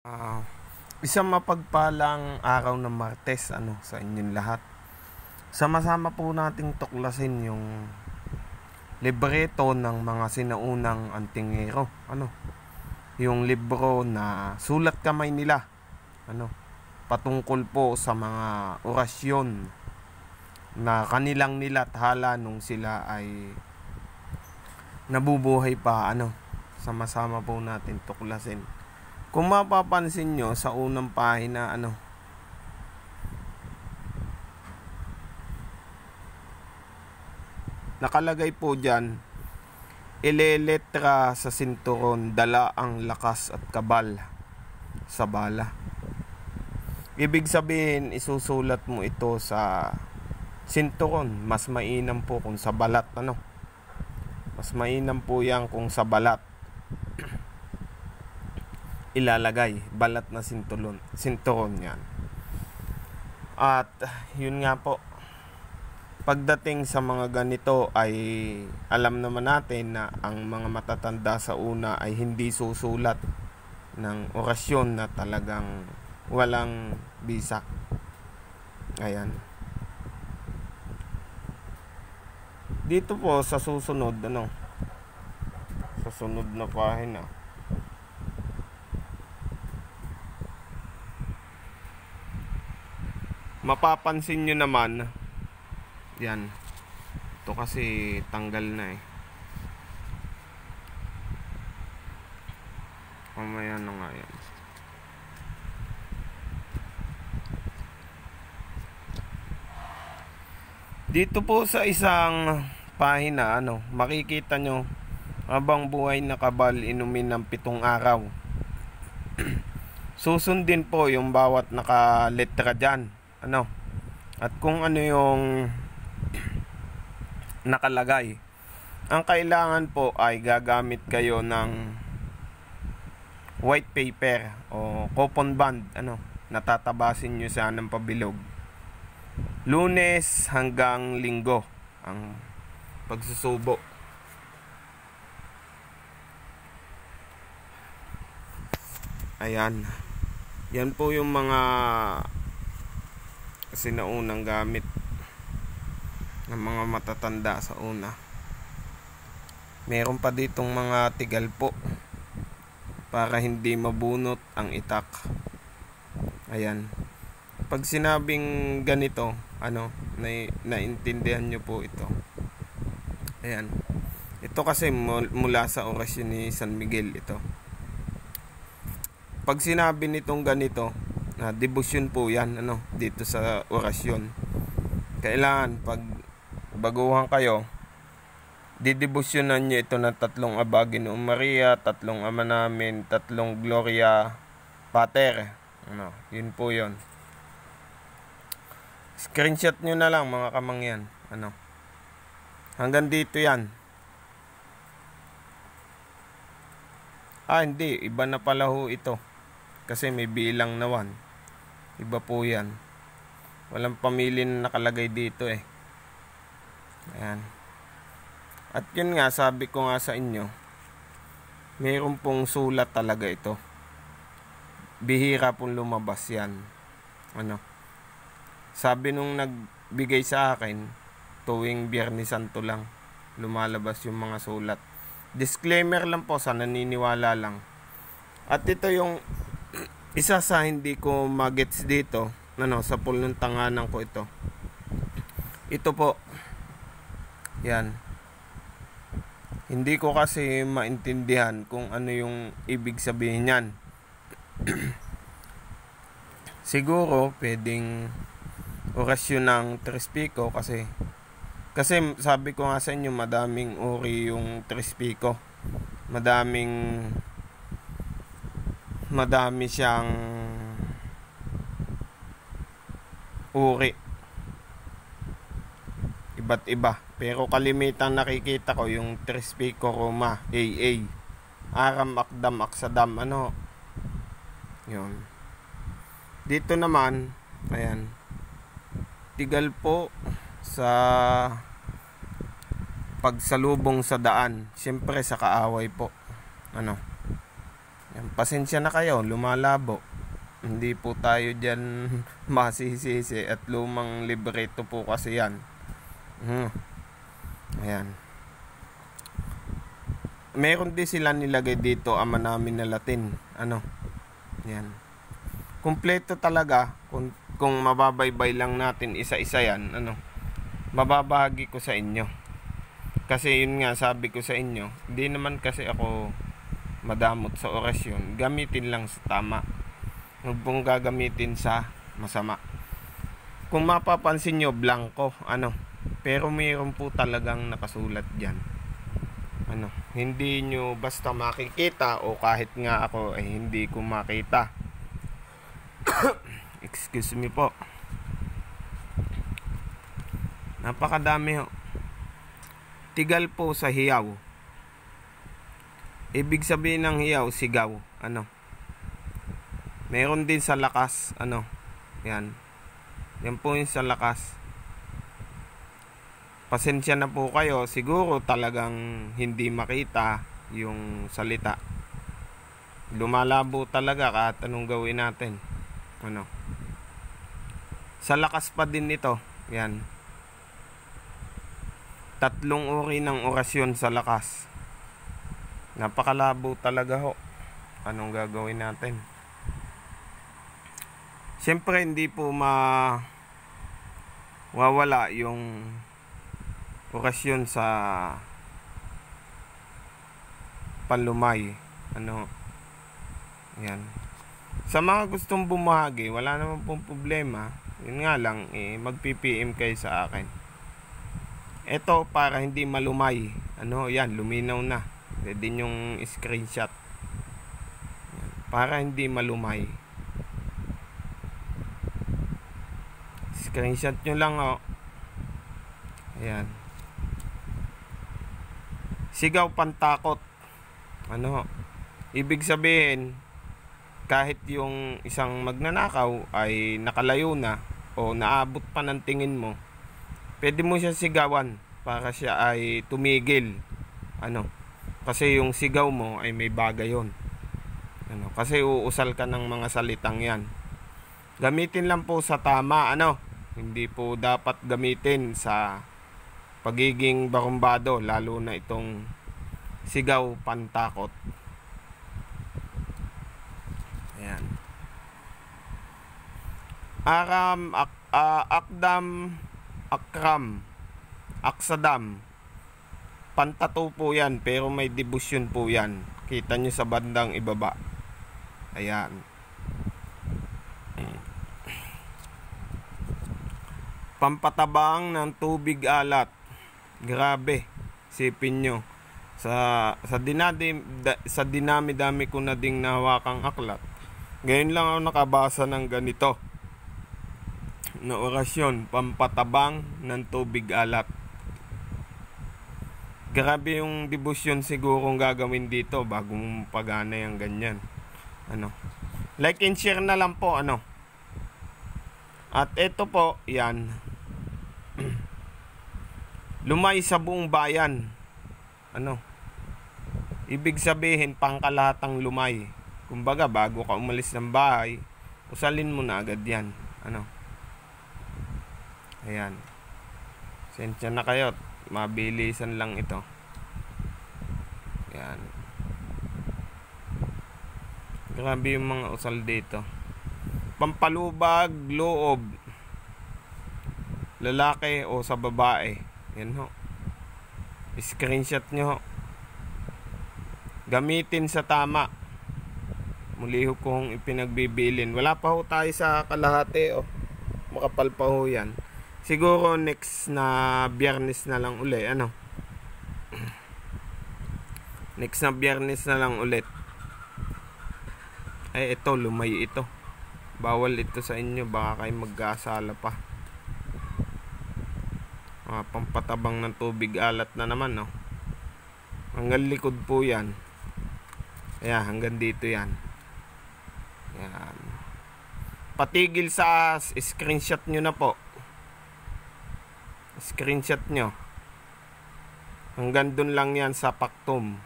Ah, Isang mapagpalang araw ng Martes sa inyong lahat. Sama-sama po nating tuklasin yung libreto ng mga sinaunang antingero. Yung libro na sulat kamay nila. Patungkol po sa mga orasyon na kanilang nilathala nung sila ay nabubuhay pa. Sama-sama po natin tuklasin. Kung mapapansin nyo sa unang pahina, nakalagay po dyan, ileletra sa sinturon, dala ang lakas at kabal sa bala. Ibig sabihin, isusulat mo ito sa sinturon. Mas mainam po kung sa balat, Mas mainam po yan kung sa balat ilalagay, balat na sinturon yan. At yun nga po, pagdating sa mga ganito ay alam naman natin na ang mga matatanda sa una ay hindi susulat ng orasyon na talagang walang bisa. Ayan. Dito po sa susunod, sa sunod na pahina, mapapansin nyo naman, yan, ito kasi tanggal na mamaya na nga yan. Dito po sa isang pahina, makikita nyo, habang buhay na kabal inumin ng 7 araw. Susundin po yung bawat nakaletra dyan. At kung ano yung nakalagay. Ang kailangan po ay gagamit kayo ng white paper o coupon band, natatabasin nyo siya ng pabilog. Lunes hanggang Linggo ang pagsusubo. Ayan. Yan po yung mga sinaunang gamit ng mga matatanda sa una. Meron pa ditong mga tigal po para hindi mabunot ang itak. Ayan. Pag sinabing ganito, naintindihan nyo po ito. Ayan. Ito kasi mula sa orasyon ni San Miguel ito. Pag sinabi nitong ganito, debosyon po yan, dito sa orasyon. Kailangan pag baguhan kayo, didebosyonan nyo ito ng 3 Aba Ginoong Maria, 3 Ama Namin, 3 Gloria Pater. Yun po yun. Screenshot nyo na lang mga kamangyan. Hanggang dito yan. Hindi, iba na pala ho ito. Kasi may bilang na 1. Iba po yan. Walang pamilya na nakalagay dito Ayan. At yun nga, sabi ko nga sa inyo, mayroon pong sulat talaga ito. Bihira pong lumabas yan. Sabi nung nagbigay sa akin, tuwing Biyernes Santo lang lumalabas yung mga sulat. Disclaimer lang po, sa naniniwala lang. At ito yung isa sa hindi ko magets dito, sa pulong tanganan ko ito. Ito po. Yan. Hindi ko kasi maintindihan kung ano yung ibig sabihin niyan. Siguro pwedeng orasyon ng Trispiko kasi sabi ko nga sa inyo, madaming uri yung Trispiko. Madami siyang uri. Iba't iba. Pero kalimitang nakikita ko yung Trispiko Roma, AA. Aram Akdam Aksadam, yun. Dito naman, ayan. Tigal po sa pagsalubong sa daan. Siyempre sa kaaway po. Yan pasensya na kayo, lumalabo. Hindi po tayo dyan masisisi at lumang libreto po kasi yan. Ayan. Meron din sila nilagay dito, ama namin na Latin. Yan. Kumpleto talaga. Kung mababaybay lang natin isa-isa yan, mababahagi ko sa inyo. Kasi yun nga, sabi ko sa inyo, hindi naman kasi ako madamot sa orasyon. Gamitin lang sa tama. Huwag pong gagamitin sa masama. Kung mapapansin nyo, blanco, pero mayroon po talagang nakasulat dyan. Hindi nyo basta makikita, o kahit nga ako ay hindi ko makita. Excuse me po. Napakadami ho. Tigal po sa hiyaw. Ibig sabihin ng hiyaw, sigaw. Meron din sa lakas. Yan. Yan po yung sa lakas. Pasensya na po kayo. Siguro talagang hindi makita yung salita. Lumalabo talaga kahit anong gawin natin. Sa lakas pa din ito. Yan. 3 uri ng orasyon sa lakas. Napakalabo talaga ho. Anong gagawin natin? Siyempre hindi po mawawala yung orasyon sa panlumay. Yan. Sa mga gustong bumahagi, wala naman pong problema. Yun nga lang, mag-PPM kayo sa akin. Ito para hindi malumay. Yan, luminaw na. Pwede yung screenshot. Yan, para hindi malumay. Screenshot nyo lang, Ayan. Sigaw pantakot. Ibig sabihin, kahit yung isang magnanakaw ay nakalayo na o naabot pa ng tingin mo, pwede mo siya sigawan para siya ay tumigil. Kasi yung sigaw mo ay may bagay yun. Kasi uusal ka ng mga salitang yan. Gamitin lang po sa tama. Hindi po dapat gamitin sa pagiging barumbado, lalo na itong sigaw pantakot. Ayan. Aram, akdam, akram, aksadam. Pantato po yan, pero may debusyon po yan. Kita nyo sa bandang ibaba. Ayan. Pampatabang ng tubig alat. Grabe. Sipin nyo. Sa dinami-dami ko na ding nahawakang aklat. Ngayon lang ako nakabasa ng ganito na orasyon. Pampatabang ng tubig alat. Grabe yung debosyon sigurong gagawin dito bago mo pagana yung ganyan. Like and share na lang po. At ito po, yan. Lumay sa buong bayan. Ibig sabihin, pangkalahatang lumay. Kumbaga, bago ka umalis ng bahay, usalin mo na agad yan. Ayan. Sensya na kayo. Mabilisan lang ito. Ayan. Grabe yung mga usal dito. Pampalubag, loob. Lalaki o sa babae. Yan ho. Screenshot nyo ho. Gamitin sa tama. Muli ho kong ipinagbibilin. Wala pa ho tayo sa kalahati makapal pa ho yan. Siguro next na Biyernes na lang uli. Next na Biyernes na lang ulit. Ay ito, lumay ito. Bawal ito sa inyo. Baka kayo magkasala pa. Pampatabang ng tubig alat na naman, hanggang likod po yan. Ayan, hanggang dito yan. Ayan. Patigil sa screenshot nyo na po. Screenshot nyo. Hanggang dun lang yan sa paktum.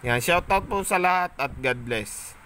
Yan, shoutout po sa lahat at God bless.